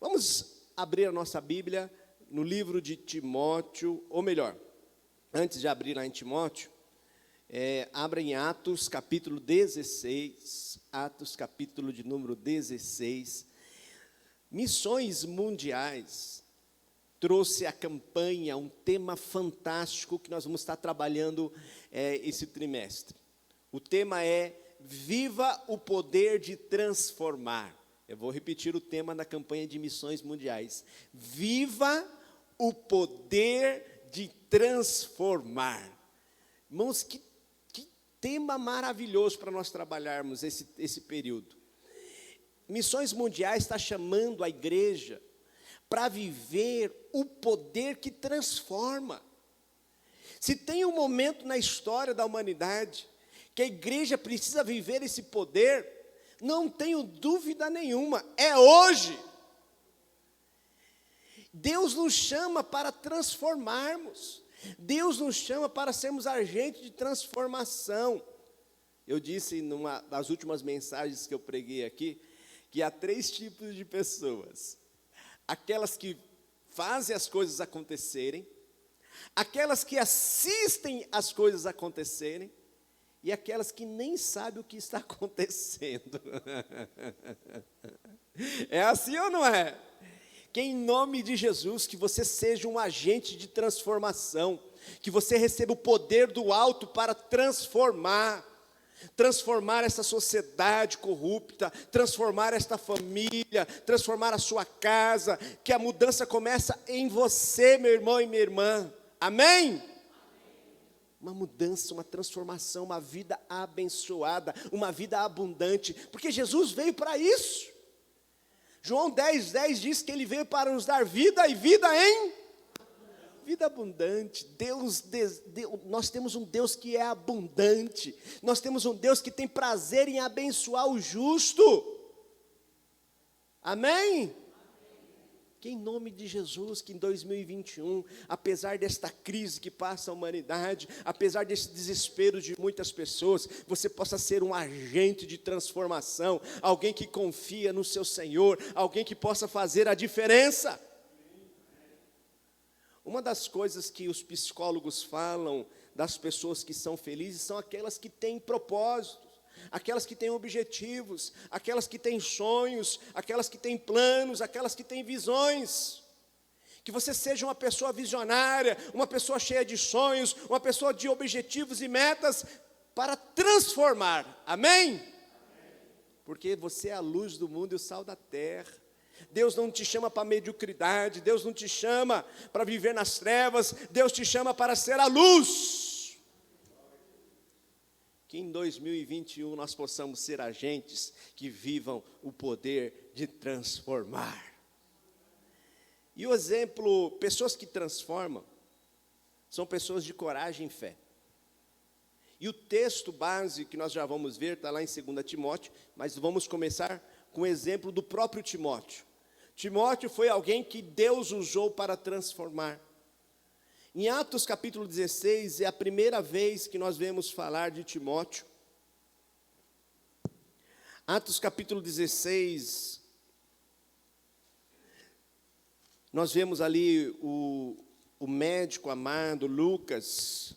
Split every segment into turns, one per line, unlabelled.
Vamos abrir a nossa Bíblia no livro de Timóteo, ou melhor, antes de abrir lá em Timóteo, abra em Atos capítulo 16, Atos capítulo de número 16. Missões mundiais trouxe a campanha, um tema fantástico que nós vamos estar trabalhando esse trimestre. O tema é Viva o Poder de Transformar. Eu vou repetir o tema da campanha de missões mundiais. Viva o poder de transformar. Irmãos, que tema maravilhoso para nós trabalharmos esse período. Missões mundiais está chamando a igreja para viver o poder que transforma. Se tem um momento na história da humanidade que a igreja precisa viver esse poder, não tenho dúvida nenhuma, é hoje. Deus nos chama para transformarmos. Deus nos chama para sermos agentes de transformação. Eu disse numa das últimas mensagens que eu preguei aqui, que há 3 tipos de pessoas. Aquelas que fazem as coisas acontecerem, aquelas que assistem as coisas acontecerem, e aquelas que nem sabem o que está acontecendo. É assim ou não é? Que em nome de Jesus, que você seja um agente de transformação, que você receba o poder do alto para transformar essa sociedade corrupta, transformar esta família, transformar a sua casa, que a mudança começa em você, meu irmão e minha irmã. Amém? Uma mudança, uma transformação, uma vida abençoada, uma vida abundante, porque Jesus veio para isso. João 10:10 diz que Ele veio para nos dar vida e vida em vida abundante. Nós temos um Deus que é abundante, nós temos um Deus que tem prazer em abençoar o justo. Amém? Que em nome de Jesus, que em 2021, apesar desta crise que passa a humanidade, apesar desse desespero de muitas pessoas, você possa ser um agente de transformação, alguém que confia no seu Senhor, alguém que possa fazer a diferença. Uma das coisas que os psicólogos falam das pessoas que são felizes são aquelas que têm propósitos, aquelas que têm objetivos, aquelas que têm sonhos, aquelas que têm planos, aquelas que têm visões. Que você seja uma pessoa visionária, uma pessoa cheia de sonhos, uma pessoa de objetivos e metas para transformar. Amém? Porque você é a luz do mundo e o sal da terra. Deus não te chama para a mediocridade, Deus não te chama para viver nas trevas, Deus te chama para ser a luz. Que em 2021 nós possamos ser agentes que vivam o poder de transformar. E o exemplo, pessoas que transformam, são pessoas de coragem e fé. E o texto base que nós já vamos ver, está lá em 2 Timóteo, mas vamos começar com o exemplo do próprio Timóteo. Timóteo foi alguém que Deus usou para transformar. Em Atos capítulo 16, é a primeira vez que nós vemos falar de Timóteo. Atos capítulo 16, nós vemos ali o médico amado, Lucas,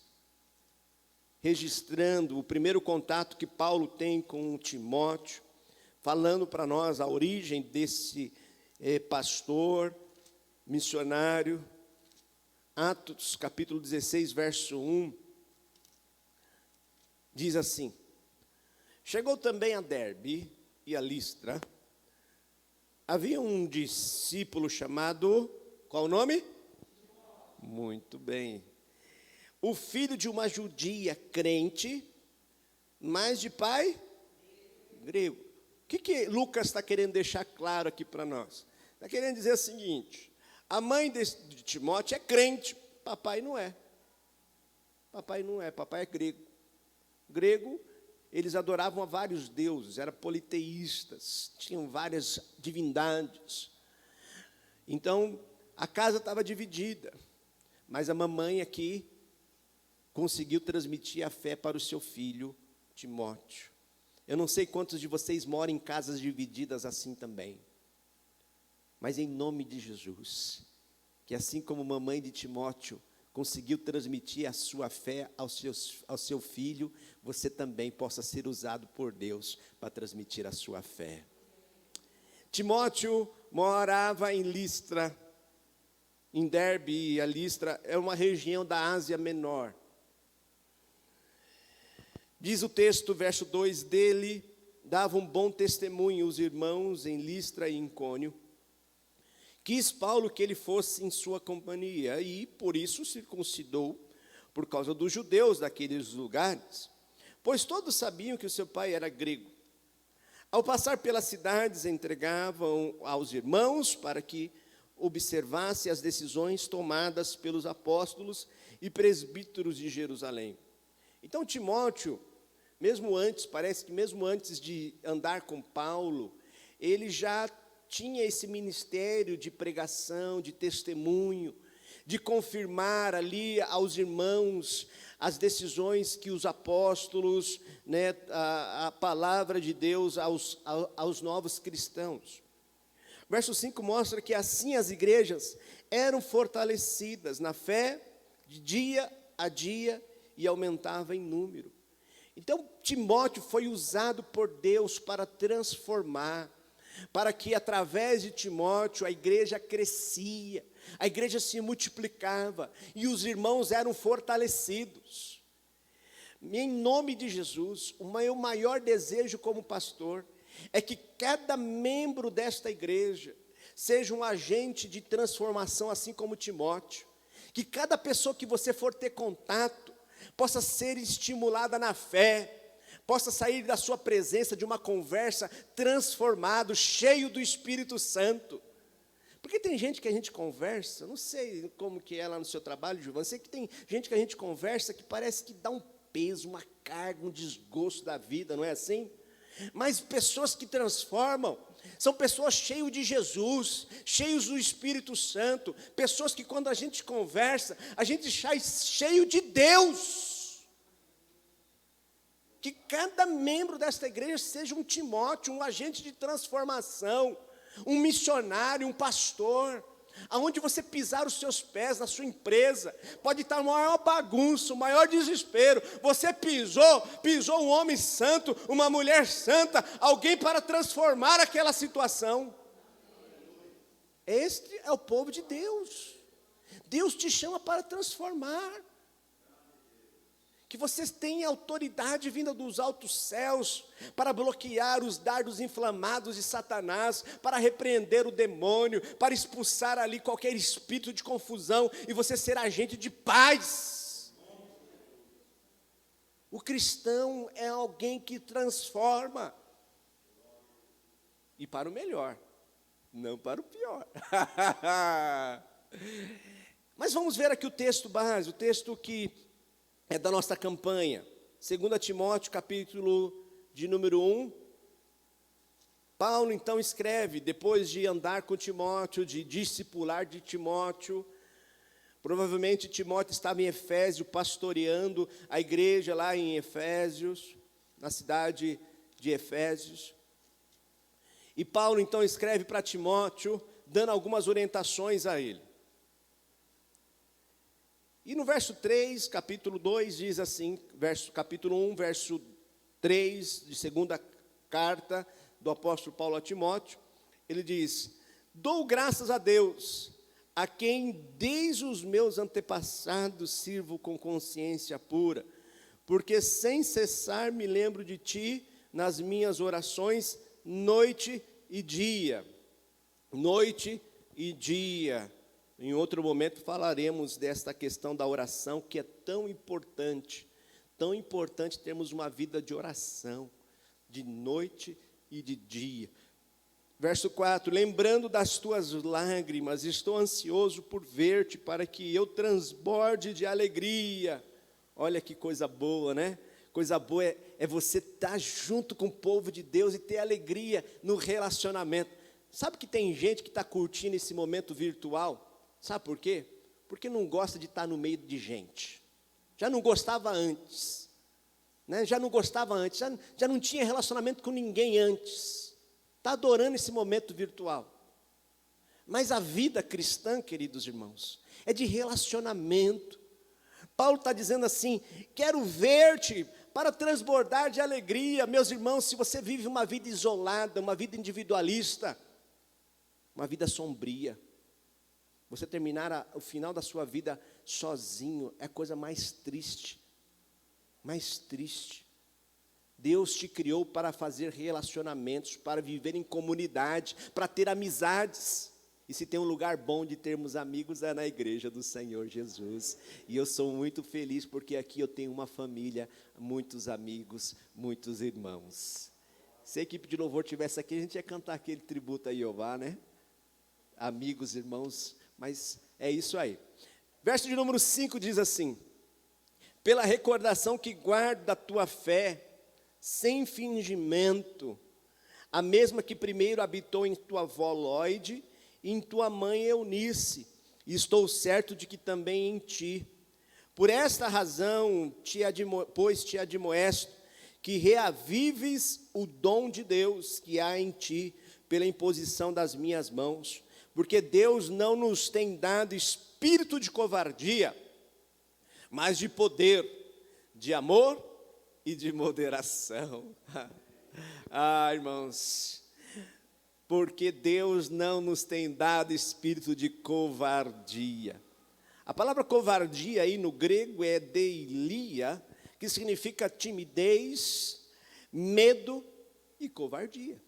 registrando o primeiro contato que Paulo tem com Timóteo, falando para nós a origem desse pastor, missionário. Atos capítulo 16, verso 1, diz assim: chegou também a Derbe e a Listra, havia um discípulo chamado, qual o nome? Muito bem, o filho de uma judia crente, mas de pai grego. O que Lucas está querendo deixar claro aqui para nós? Está querendo dizer o seguinte: a mãe de Timóteo é crente, papai não é. Papai não é, papai é grego. Grego, eles adoravam a vários deuses, eram politeístas, tinham várias divindades. Então, a casa estava dividida, mas a mamãe aqui conseguiu transmitir a fé para o seu filho, Timóteo. Eu não sei quantos de vocês moram em casas divididas assim também. mas em nome de Jesus, que assim como mamãe de Timóteo conseguiu transmitir a sua fé ao seu filho, você também possa ser usado por Deus para transmitir a sua fé. Timóteo morava em Listra, em Derbe, e a Listra é uma região da Ásia Menor. Diz o texto, verso 2, dele davam bom testemunho os irmãos em Listra e Icônio. Quis Paulo que ele fosse em sua companhia, e por isso circuncidou, por causa dos judeus daqueles lugares, pois todos sabiam que o seu pai era grego. Ao passar pelas cidades, entregavam aos irmãos para que observasse as decisões tomadas pelos apóstolos e presbíteros de Jerusalém. Então Timóteo, parece que mesmo antes de andar com Paulo, ele já tinha esse ministério de pregação, de testemunho, de confirmar ali aos irmãos as decisões que os apóstolos, a palavra de Deus aos novos cristãos. Verso 5 mostra que assim as igrejas eram fortalecidas na fé, de dia a dia, e aumentava em número. Então, Timóteo foi usado por Deus para transformar, para que através de Timóteo a igreja crescia, a igreja se multiplicava, e os irmãos eram fortalecidos. Em nome de Jesus, o meu maior desejo como pastor é que cada membro desta igreja seja um agente de transformação, assim como Timóteo. Que cada pessoa que você for ter contato possa ser estimulada na fé, possa sair da sua presença de uma conversa transformado, cheio do Espírito Santo. Porque tem gente que a gente conversa, não sei como que é lá no seu trabalho, Gilvan, sei que tem gente que a gente conversa que parece que dá um peso, uma carga, um desgosto da vida, não é assim? Mas pessoas que transformam, são pessoas cheias de Jesus, cheios do Espírito Santo, pessoas que quando a gente conversa, a gente sai cheio de Deus. Que cada membro desta igreja seja um Timóteo, um agente de transformação, um missionário, um pastor. Aonde você pisar os seus pés na sua empresa, pode estar o maior bagunço, o maior desespero. Você pisou um homem santo, uma mulher santa, alguém para transformar aquela situação. Este é o povo de Deus. Deus te chama para transformar. Que vocês tenham autoridade vinda dos altos céus para bloquear os dardos inflamados de Satanás, para repreender o demônio, para expulsar ali qualquer espírito de confusão e você ser agente de paz. O cristão é alguém que transforma, e para o melhor, não para o pior. Mas vamos ver aqui o texto base, o texto que é da nossa campanha, 2 Timóteo, capítulo de número 1. Paulo então escreve, depois de andar com Timóteo, de discipular de Timóteo, provavelmente Timóteo estava em Efésio, pastoreando a igreja lá em Efésios, na cidade de Efésios. E Paulo então escreve para Timóteo, dando algumas orientações a ele. E no verso 3, capítulo 2, diz assim, capítulo 1, verso 3, de segunda carta do apóstolo Paulo a Timóteo, ele diz: dou graças a Deus, a quem desde os meus antepassados sirvo com consciência pura, porque sem cessar me lembro de ti nas minhas orações, noite e dia. Noite e dia. Em outro momento falaremos desta questão da oração, que é tão importante termos uma vida de oração, de noite e de dia. Verso 4, lembrando das tuas lágrimas, estou ansioso por ver-te, para que eu transborde de alegria. Olha que coisa boa, né? Coisa boa é você estar junto com o povo de Deus e ter alegria no relacionamento. Sabe que tem gente que está curtindo esse momento virtual? Sabe por quê? Porque não gosta de estar no meio de gente. Já não gostava antes. Né? Já não gostava antes. Já não tinha relacionamento com ninguém antes. Está adorando esse momento virtual. Mas a vida cristã, queridos irmãos, é de relacionamento. Paulo está dizendo assim: quero ver-te para transbordar de alegria. Meus irmãos, se você vive uma vida isolada, uma vida individualista, uma vida sombria, você terminar o final da sua vida sozinho, é a coisa mais triste. Mais triste. Deus te criou para fazer relacionamentos, para viver em comunidade, para ter amizades. E se tem um lugar bom de termos amigos, é na igreja do Senhor Jesus. E eu sou muito feliz porque aqui eu tenho uma família, muitos amigos, muitos irmãos. Se a equipe de louvor estivesse aqui, a gente ia cantar aquele tributo a Jeová, né? Amigos, irmãos, mas é isso aí. Verso de número 5 diz assim: pela recordação que guardo da tua fé, sem fingimento, a mesma que primeiro habitou em tua avó Lóide e em tua mãe Eunice, e estou certo de que também em ti. Por esta razão, pois te admoesto, que reavives o dom de Deus que há em ti, pela imposição das minhas mãos, porque Deus não nos tem dado espírito de covardia, mas de poder, de amor e de moderação. Irmãos, porque Deus não nos tem dado espírito de covardia. A palavra covardia aí no grego é deilia, que significa timidez, medo e covardia.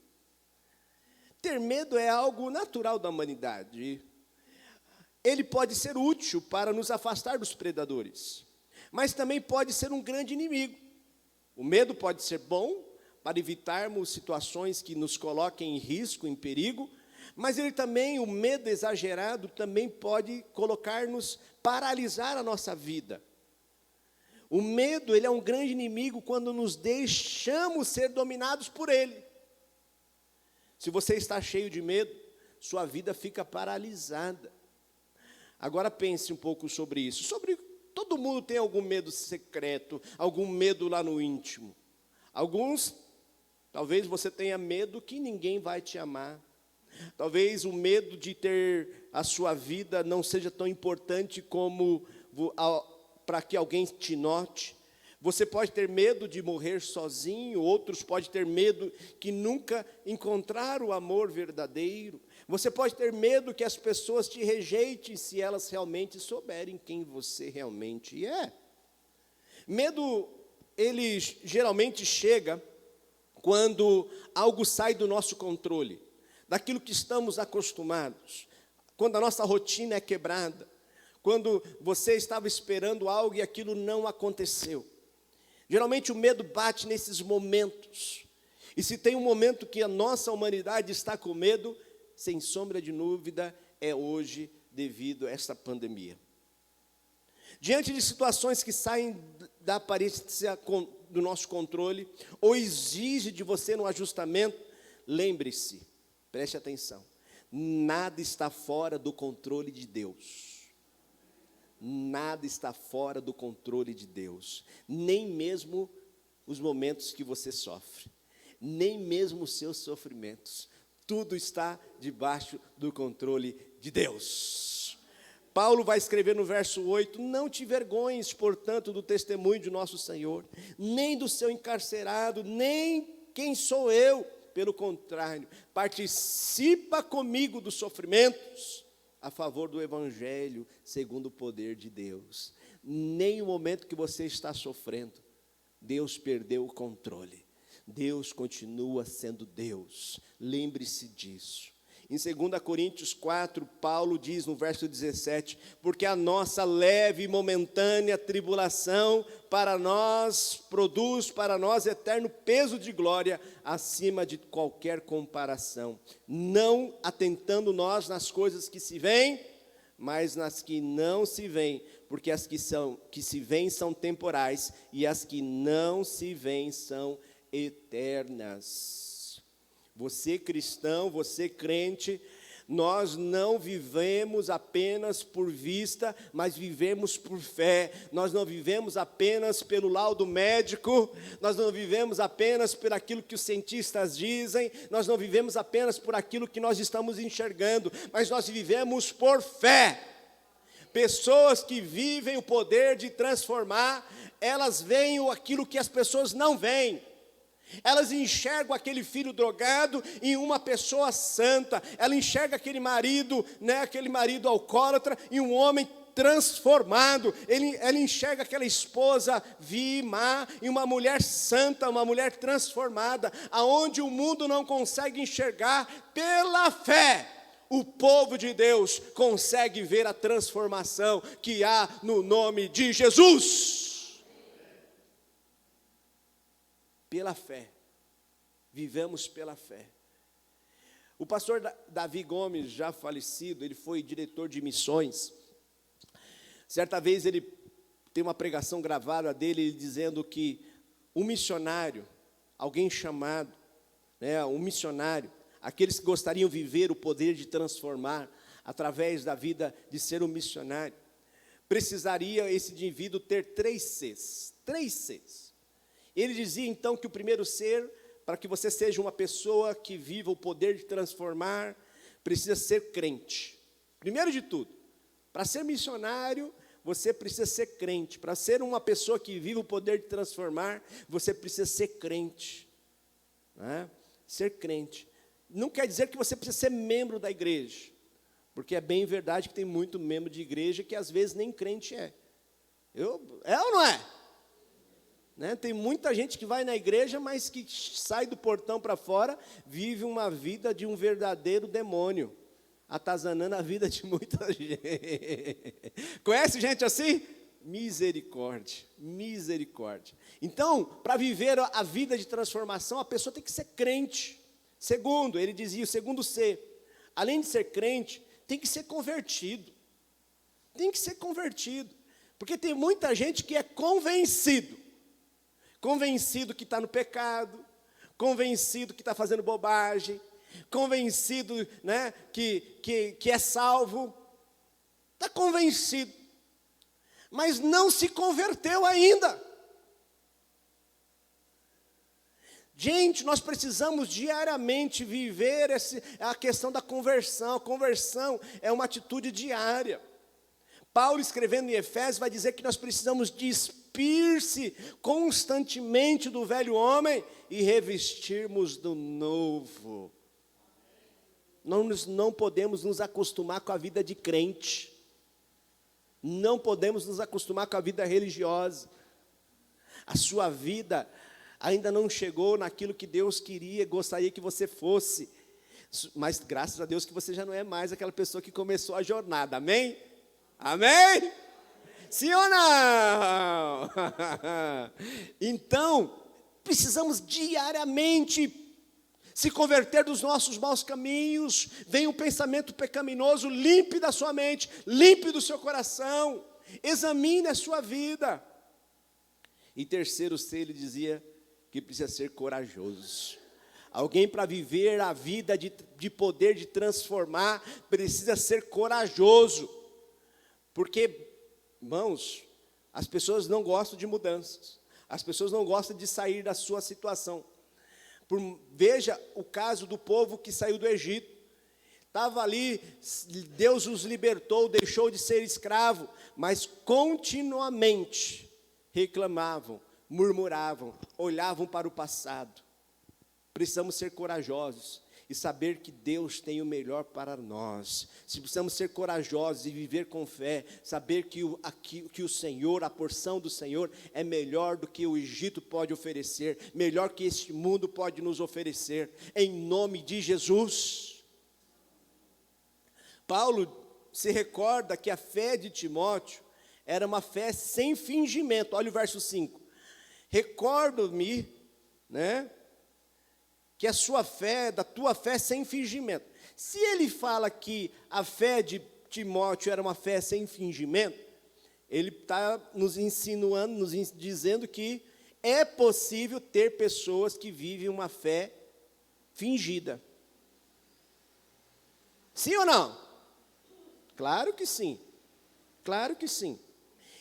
Ter medo é algo natural da humanidade. Ele pode ser útil para nos afastar dos predadores, mas também pode ser um grande inimigo. O medo pode ser bom para evitarmos situações que nos coloquem em risco, em perigo, mas ele também, o medo exagerado, também pode colocar-nos, paralisar a nossa vida. O medo, ele é um grande inimigo quando nos deixamos ser dominados por ele. Se você está cheio de medo, sua vida fica paralisada. Agora pense um pouco sobre isso. Todo mundo tem algum medo secreto, algum medo lá no íntimo. Alguns, talvez você tenha medo que ninguém vai te amar. Talvez o medo de ter a sua vida não seja tão importante como para que alguém te note. Você pode ter medo de morrer sozinho, outros podem ter medo que nunca encontraram o amor verdadeiro. Você pode ter medo que as pessoas te rejeitem se elas realmente souberem quem você realmente é. Medo, ele geralmente chega quando algo sai do nosso controle, daquilo que estamos acostumados, quando a nossa rotina é quebrada, quando você estava esperando algo e aquilo não aconteceu. Geralmente o medo bate nesses momentos. E se tem um momento que a nossa humanidade está com medo, sem sombra de dúvida, é hoje devido a esta pandemia. Diante de situações que saem da aparência do nosso controle, ou exige de você um ajustamento, lembre-se, preste atenção, nada está fora do controle de Deus. Nada está fora do controle de Deus, nem mesmo os momentos que você sofre, nem mesmo os seus sofrimentos, tudo está debaixo do controle de Deus. Paulo vai escrever no verso 8, não te envergonhes, portanto, do testemunho de nosso Senhor, nem do seu encarcerado, nem quem sou eu, pelo contrário, participa comigo dos sofrimentos, a favor do Evangelho, segundo o poder de Deus. Nem o momento que você está sofrendo, Deus perdeu o controle. Deus continua sendo Deus. Lembre-se disso. Em 2 Coríntios 4, Paulo diz no verso 17, porque a nossa leve e momentânea tribulação produz para nós eterno peso de glória acima de qualquer comparação, não atentando nós nas coisas que se veem, mas nas que não se veem, porque as que se veem são temporais e as que não se veem são eternas. Você cristão, você crente, Nós não vivemos apenas por vista, mas vivemos por fé. Nós não vivemos apenas pelo laudo médico, nós não vivemos apenas por aquilo que os cientistas dizem, nós não vivemos apenas por aquilo que nós estamos enxergando, mas nós vivemos por fé. Pessoas que vivem o poder de transformar, elas veem aquilo que as pessoas não veem. Elas enxergam aquele filho drogado em uma pessoa santa. Ela enxerga aquele marido alcoólatra em um homem transformado. Ela enxerga aquela esposa má em uma mulher santa, uma mulher transformada. Aonde o mundo não consegue enxergar, pela fé, o povo de Deus consegue ver a transformação que há no nome de Jesus. Pela fé, vivemos pela fé. O pastor Davi Gomes, já falecido, ele foi diretor de missões. Certa vez ele tem uma pregação gravada dele dizendo que um missionário, alguém chamado, um missionário, aqueles que gostariam de viver o poder de transformar através da vida de ser um missionário, precisaria esse indivíduo ter 3 Cs. 3 Cs. Ele dizia então que o primeiro ser, para que você seja uma pessoa que viva o poder de transformar, precisa ser crente. Primeiro de tudo, para ser missionário, você precisa ser crente. Para ser uma pessoa que vive o poder de transformar, você precisa ser crente. Ser crente. Não quer dizer que você precisa ser membro da igreja, porque é bem verdade que tem muito membro de igreja que às vezes nem crente é. É ou não é? Tem muita gente que vai na igreja, mas que sai do portão para fora, vive uma vida de um verdadeiro demônio, atazanando a vida de muita gente. Conhece gente assim? Misericórdia, misericórdia. Então, para viver a vida de transformação, a pessoa tem que ser crente. Segundo, ele dizia, o segundo C, além de ser crente, tem que ser convertido. Tem que ser convertido, porque tem muita gente que é convencido que está no pecado, convencido que está fazendo bobagem, convencido que é salvo, está convencido, mas não se converteu ainda. Gente, nós precisamos diariamente viver a questão da conversão. A conversão é uma atitude diária. Paulo, escrevendo em Efésios, vai dizer que nós precisamos despir-se constantemente do velho homem e revestirmos do novo. Nós não podemos nos acostumar com a vida de crente. Não podemos nos acostumar com a vida religiosa. A sua vida ainda não chegou naquilo que Deus gostaria que você fosse. Mas graças a Deus que você já não é mais aquela pessoa que começou a jornada, amém? Amém? Sim ou não? Então, precisamos diariamente se converter dos nossos maus caminhos. Vem um pensamento pecaminoso, limpe da sua mente, limpe do seu coração, examine a sua vida. E terceiro C, ele dizia que precisa ser corajoso. Alguém para viver a vida de poder de transformar, precisa ser corajoso. Porque, irmãos, as pessoas não gostam de mudanças. As pessoas não gostam de sair da sua situação. Veja o caso do povo que saiu do Egito. Estava ali, Deus os libertou, deixou de ser escravo, mas continuamente reclamavam, murmuravam, olhavam para o passado. Precisamos ser corajosos e saber que Deus tem o melhor para nós. Se precisamos ser corajosos e viver com fé, saber que o Senhor, a porção do Senhor é melhor do que o Egito pode oferecer, melhor que este mundo pode nos oferecer, em nome de Jesus. Paulo se recorda que a fé de Timóteo era uma fé sem fingimento. Olha o verso 5. Recordo-me, que a sua fé, da tua fé sem fingimento. Se ele fala que a fé de Timóteo era uma fé sem fingimento, ele está nos insinuando, nos dizendo que é possível ter pessoas que vivem uma fé fingida. Sim ou não? Claro que sim. Claro que sim.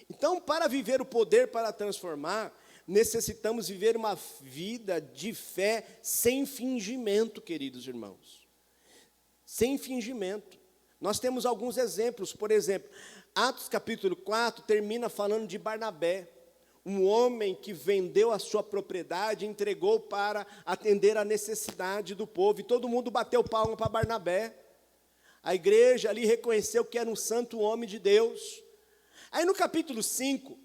Então, para viver o poder para transformar, necessitamos viver uma vida de fé sem fingimento, queridos irmãos. Sem fingimento. Nós temos alguns exemplos, por exemplo, Atos capítulo 4 termina falando de Barnabé, um homem que vendeu a sua propriedade, entregou para atender a necessidade do povo, e todo mundo bateu palma para Barnabé. A igreja ali reconheceu que era um santo homem de Deus. Aí no capítulo 5,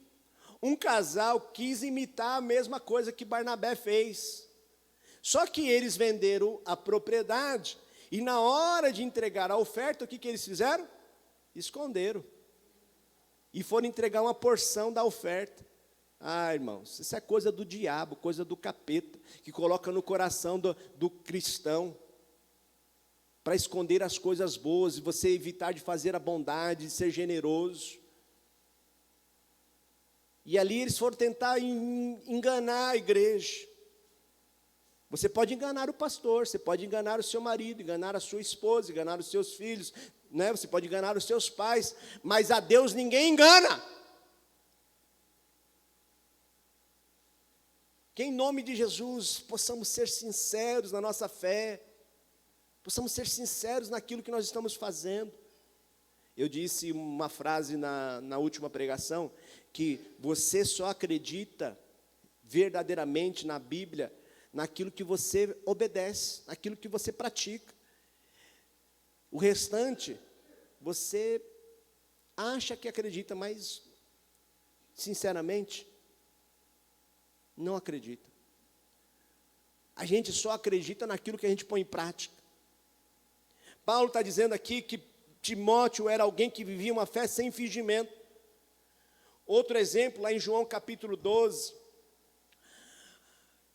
um casal quis imitar a mesma coisa que Barnabé fez. Só que eles venderam a propriedade, e na hora de entregar a oferta, o que eles fizeram? Esconderam. E foram entregar uma porção da oferta. Ah, irmãos, isso é coisa do diabo, coisa do capeta, que coloca no coração do cristão, para esconder as coisas boas, e você evitar de fazer a bondade, de ser generoso. E ali eles foram tentar enganar a igreja. Você pode enganar o pastor, você pode enganar o seu marido, enganar a sua esposa, enganar os seus filhos, né? Você pode enganar os seus pais, mas a Deus ninguém engana. Que em nome de Jesus possamos ser sinceros na nossa fé, possamos ser sinceros naquilo que nós estamos fazendo. Eu disse uma frase na última pregação, que você só acredita verdadeiramente na Bíblia, naquilo que você obedece, naquilo que você pratica. O restante, você acha que acredita, mas, sinceramente, não acredita. A gente só acredita naquilo que a gente põe em prática. Paulo está dizendo aqui que Timóteo era alguém que vivia uma fé sem fingimento. Outro exemplo, lá em João capítulo 12,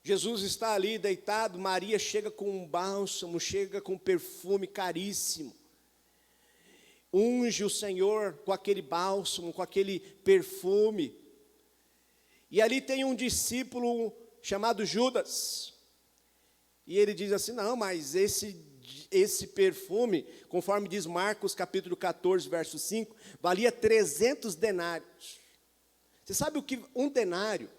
Jesus está ali deitado, Maria chega com um bálsamo, chega com um perfume caríssimo, unge o Senhor com aquele bálsamo, com aquele perfume, e ali tem um discípulo chamado Judas, e ele diz assim, não, mas esse perfume, conforme diz Marcos capítulo 14, verso 5, valia 300 denários. Você sabe o que um denário?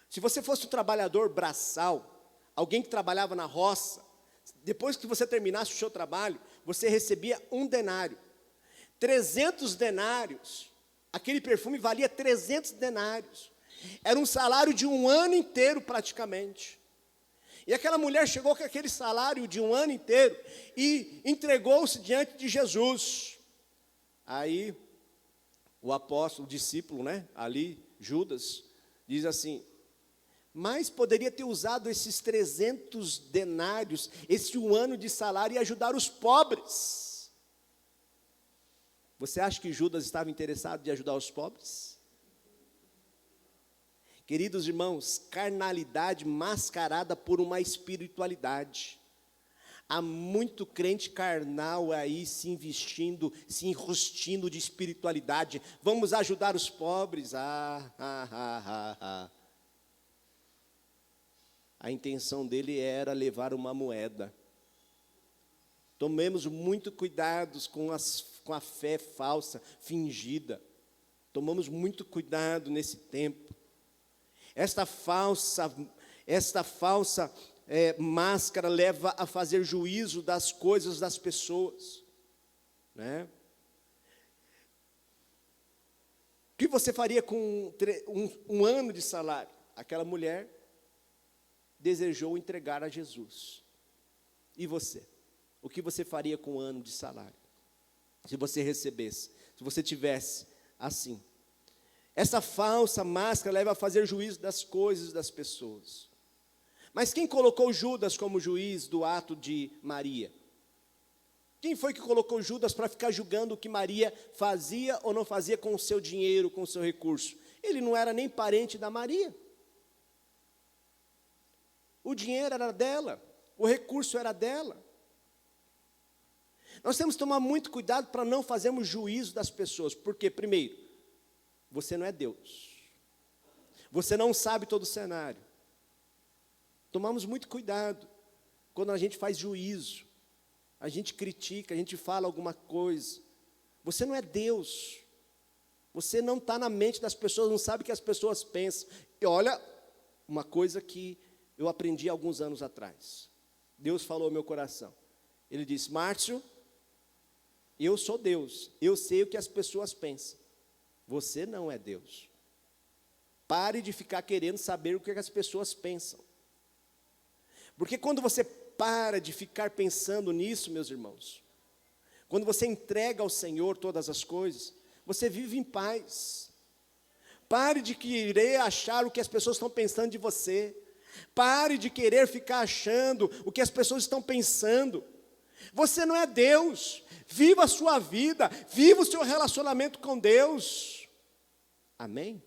Se você fosse um trabalhador braçal, alguém que trabalhava na roça, depois que você terminasse o seu trabalho, você recebia um denário. 300 denários, aquele perfume valia 300 denários. Era um salário de um ano inteiro praticamente. E aquela mulher chegou com aquele salário de um ano inteiro e entregou-se diante de Jesus. Aí, o apóstolo, o discípulo, né, ali, Judas, diz assim, mas poderia ter usado esses 300 denários, esse um ano de salário e ajudar os pobres. Você acha que Judas estava interessado em ajudar os pobres? Queridos irmãos, carnalidade mascarada por uma espiritualidade. Há muito crente carnal aí se investindo, se enrustindo de espiritualidade. Vamos ajudar os pobres. A intenção dele era levar uma moeda. Tomemos muito cuidado com a fé falsa, fingida. Tomamos muito cuidado nesse tempo. Esta falsa máscara leva a fazer juízo das coisas das pessoas, né? O que você faria com um ano de salário? Aquela mulher desejou entregar a Jesus. E você? O que você faria com um ano de salário? Se você recebesse, se você tivesse assim. Essa falsa máscara leva a fazer juízo das coisas das pessoas. Mas quem colocou Judas como juiz do ato de Maria? Quem foi que colocou Judas para ficar julgando o que Maria fazia ou não fazia com o seu dinheiro, com o seu recurso? Ele não era nem parente da Maria. O dinheiro era dela, o recurso era dela. Nós temos que tomar muito cuidado para não fazermos juízo das pessoas. Porque, primeiro, você não é Deus. Você não sabe todo o cenário. Tomamos muito cuidado quando a gente faz juízo. a gente critica, a gente fala alguma coisa. Você não é Deus. Você não está na mente das pessoas, não sabe o que as pessoas pensam. E olha, uma coisa que eu aprendi alguns anos atrás. Deus falou ao meu coração. Ele disse: Márcio, eu sou Deus, eu sei o que as pessoas pensam. Você não é Deus. Pare de ficar querendo saber o que as pessoas pensam. Porque quando você para de ficar pensando nisso, meus irmãos, quando você entrega ao Senhor todas as coisas, você vive em paz. Pare de querer achar o que as pessoas estão pensando de você. Pare de querer ficar achando o que as pessoas estão pensando. Você não é Deus. Viva a sua vida, viva o seu relacionamento com Deus. Amém?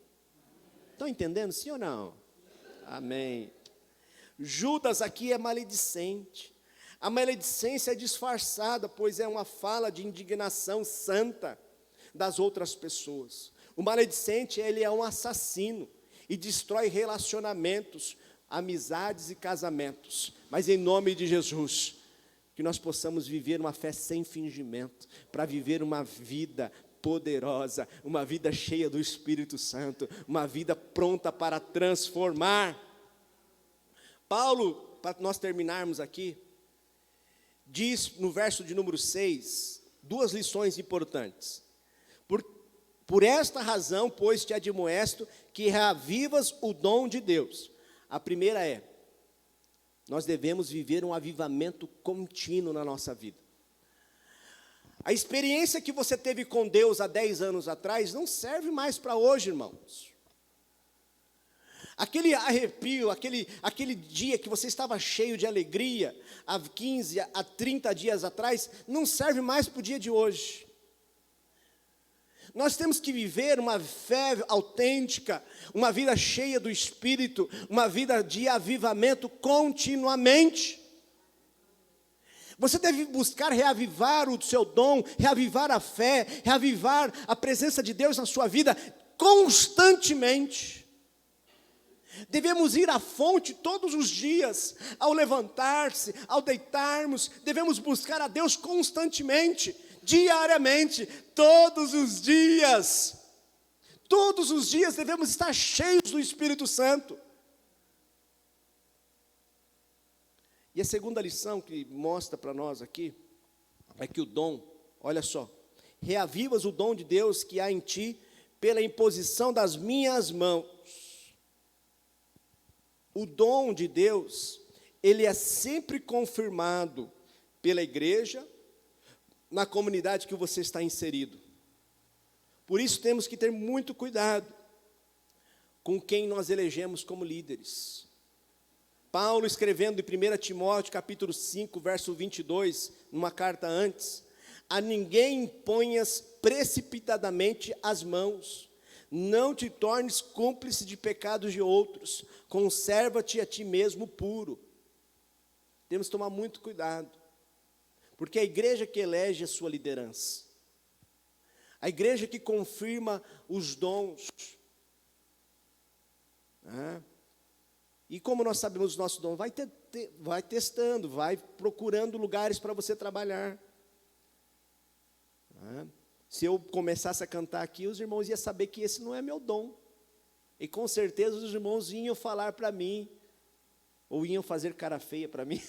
Estão entendendo, sim ou não? Amém. Judas aqui é maledicente. A maledicência é disfarçada, pois é uma fala de indignação santa das outras pessoas. O maledicente, ele é um assassino e destrói relacionamentos, amizades e casamentos. Mas em nome de Jesus, que nós possamos viver uma fé sem fingimento, para viver uma vida poderosa, uma vida cheia do Espírito Santo, uma vida pronta para transformar. Paulo, para nós terminarmos aqui, diz no verso de número 6, duas lições importantes. Por esta razão, pois, te admoesto que reavivas o dom de Deus. A primeira é, nós devemos viver um avivamento contínuo na nossa vida. A experiência que você teve com Deus há 10 anos atrás não serve mais para hoje, irmãos. Aquele arrepio, aquele dia que você estava cheio de alegria, há 15, há 30 dias atrás, não serve mais para o dia de hoje. Nós temos que viver uma fé autêntica, uma vida cheia do Espírito, uma vida de avivamento continuamente. Você deve buscar reavivar o seu dom, reavivar a fé, reavivar a presença de Deus na sua vida constantemente. Devemos ir à fonte todos os dias, ao levantar-se, ao deitarmos, devemos buscar a Deus constantemente, diariamente, todos os dias. Todos os dias devemos estar cheios do Espírito Santo. E a segunda lição que mostra para nós aqui, é que o dom, olha só, reavivas o dom de Deus que há em ti, pela imposição das minhas mãos. O dom de Deus, ele é sempre confirmado pela igreja, na comunidade que você está inserido. Por isso temos que ter muito cuidado com quem nós elegemos como líderes. Paulo, escrevendo em 1 Timóteo, capítulo 5, verso 22, numa carta antes, a ninguém imponhas precipitadamente as mãos, não te tornes cúmplice de pecados de outros, conserva-te a ti mesmo puro. Temos que tomar muito cuidado, porque é a igreja que elege a sua liderança, a igreja que confirma os dons. E como nós sabemos o nosso dom, vai testando, vai procurando lugares para você trabalhar. Se eu começasse a cantar aqui, os irmãos iam saber que esse não é meu dom. E com certeza os irmãos iam falar para mim, ou iam fazer cara feia para mim.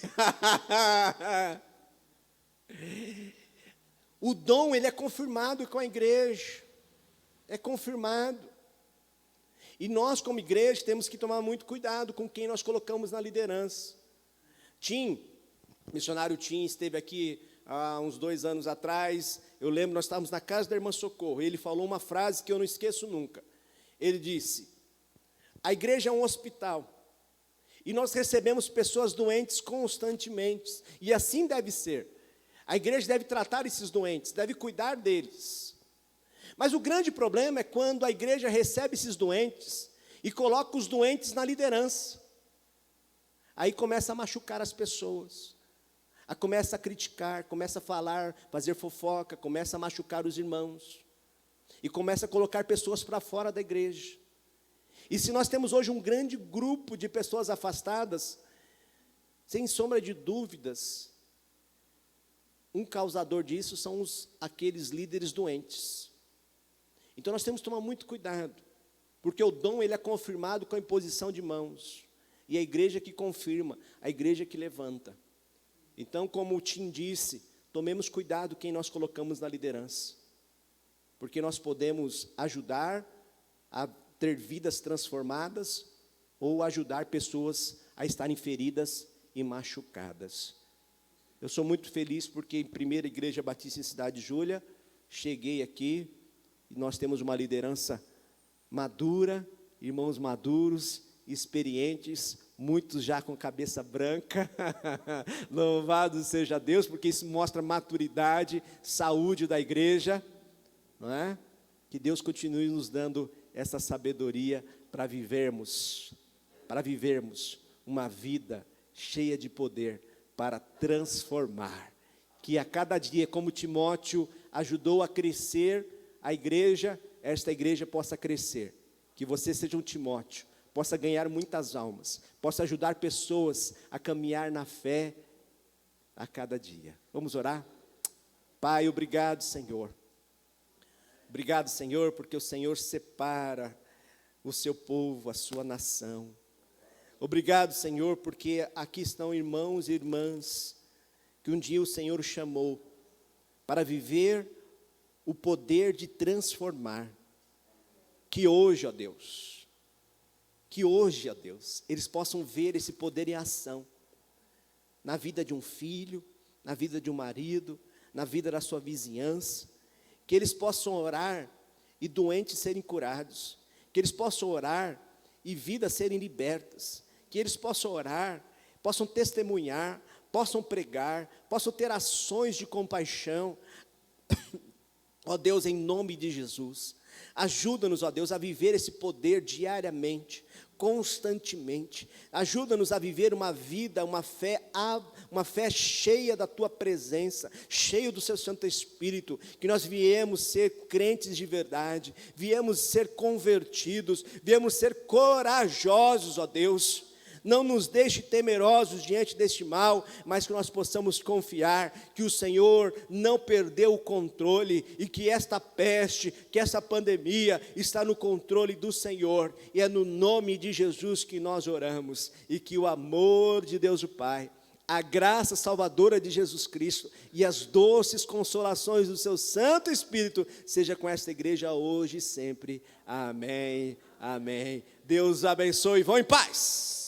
O dom, ele é confirmado com a igreja. É confirmado. E nós, como igreja, temos que tomar muito cuidado com quem nós colocamos na liderança. Missionário Tim, esteve aqui há uns 2 anos atrás. Eu lembro, nós estávamos na casa da irmã Socorro. Ele falou uma frase que eu não esqueço nunca. Ele disse: a igreja é um hospital. E nós recebemos pessoas doentes constantemente. E assim deve ser. A igreja deve tratar esses doentes, deve cuidar deles. Mas o grande problema é quando a igreja recebe esses doentes e coloca os doentes na liderança. Aí começa a machucar as pessoas, começa a criticar, começa a falar, fazer fofoca, começa a machucar os irmãos. E começa a colocar pessoas para fora da igreja. E se nós temos hoje um grande grupo de pessoas afastadas, sem sombra de dúvidas, um causador disso são aqueles líderes doentes. Então nós temos que tomar muito cuidado, porque o dom ele é confirmado com a imposição de mãos, e a igreja que confirma, a igreja que levanta. Então, como o Tim disse, tomemos cuidado quem nós colocamos na liderança, porque nós podemos ajudar a ter vidas transformadas, ou ajudar pessoas a estarem feridas e machucadas. Eu sou muito feliz porque em primeira Igreja Batista em Cidade Júlia, cheguei aqui, e nós temos uma liderança madura, irmãos maduros, experientes, muitos já com cabeça branca, louvado seja Deus, porque isso mostra maturidade, saúde da igreja, não é? Que Deus continue nos dando essa sabedoria para vivermos uma vida cheia de poder, para transformar, que a cada dia, como Timóteo ajudou a crescer a igreja, esta igreja possa crescer, que você seja um Timóteo, possa ganhar muitas almas, possa ajudar pessoas a caminhar na fé a cada dia. Vamos orar? Pai, obrigado, Senhor. Obrigado, Senhor, porque o Senhor separa o seu povo, a sua nação. Obrigado, Senhor, porque aqui estão irmãos e irmãs que um dia o Senhor chamou para viver o poder de transformar. Que hoje, ó Deus, eles possam ver esse poder em ação, na vida de um filho, na vida de um marido, na vida da sua vizinhança, que eles possam orar e doentes serem curados, que eles possam orar e vidas serem libertas, que eles possam orar, possam testemunhar, possam pregar, possam ter ações de compaixão. Ó Deus, em nome de Jesus, ajuda-nos, ó Deus, a viver esse poder diariamente, constantemente. Ajuda-nos a viver uma vida, uma fé cheia da Tua presença, cheio do Seu Santo Espírito, que nós viemos ser crentes de verdade, viemos ser convertidos, viemos ser corajosos, ó Deus. Não nos deixe temerosos diante deste mal, mas que nós possamos confiar que o Senhor não perdeu o controle e que esta peste, que essa pandemia está no controle do Senhor. E é no nome de Jesus que nós oramos, e que o amor de Deus o Pai, a graça salvadora de Jesus Cristo e as doces consolações do seu Santo Espírito seja com esta igreja hoje e sempre. Amém, amém. Deus abençoe, vão em paz.